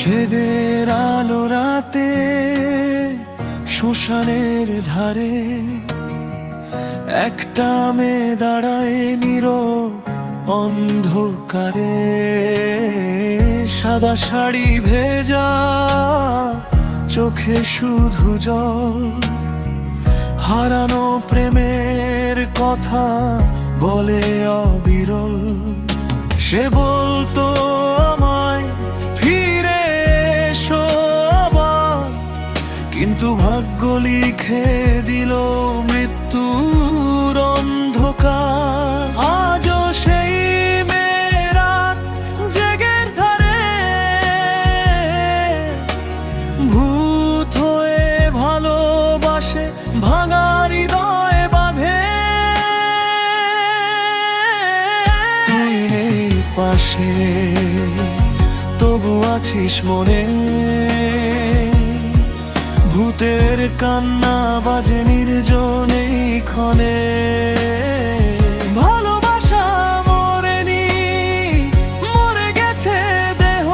সেদের আলো রাতে শ্মশানের ধারে একটা মেয়ে দাঁড়ায় নীরব অন্ধকারে। সাদা শাড়ি ভেজা, চোখে শুধু জল, হারানো প্রেমের কথা বলে অবিরল। সে বলতো আমায় ফিরে এসো আবার, কিন্তু ভাগ্য লিখে দিল মৃত্যুর অন্ধকার। আজও সেই মেয়ে রাত জেগের ধারে ভূত হয়ে ভালোবাসে, ভাঙা হৃদয় বাঁধে। তুই নেই পাশে, তবু আছিস মনে। ভূতের কান্না বাজে নির্জনে ক্ষণে। ভালোবাসা মরেনি, মরে গেছে দেহ।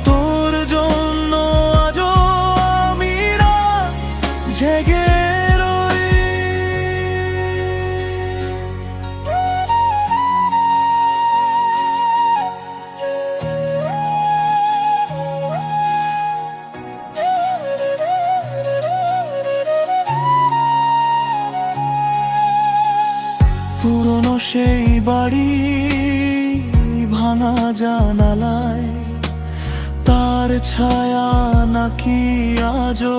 তোর জন্য আজও আমি রাত জেগে রই। পুরনো সেই বাড়ি, ভাঙা জানালায় তার ছায়া নাকি আজও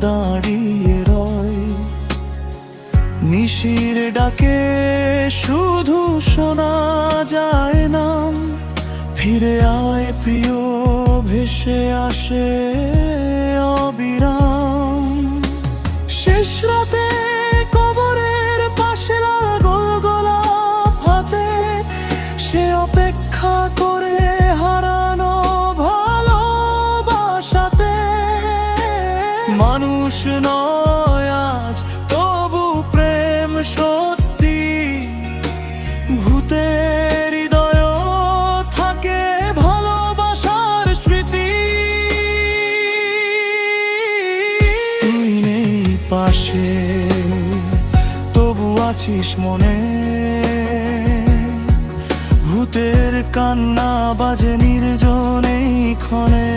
দাঁড়িয়ে রয়। নিশির ডাকে শুধু শোনা যায় নাম, ফিরে আয় প্রিয়, ভেসে আসে অবিরাম। শেষ রাতে কবরের পাশে লাগল গোলাপ হাতে, সে অপেক্ষা করে হারানো ভালোবাসাতে। মানুষ নয় আজ, তবু প্রেম সত্যি। ভূতের হৃদয় থাকে ভালোবাসার স্মৃতি। তুই নেই পাশে, তবু আছিস মনে। ভূতের কান্না বাজে নির্জনে ক্ষণে।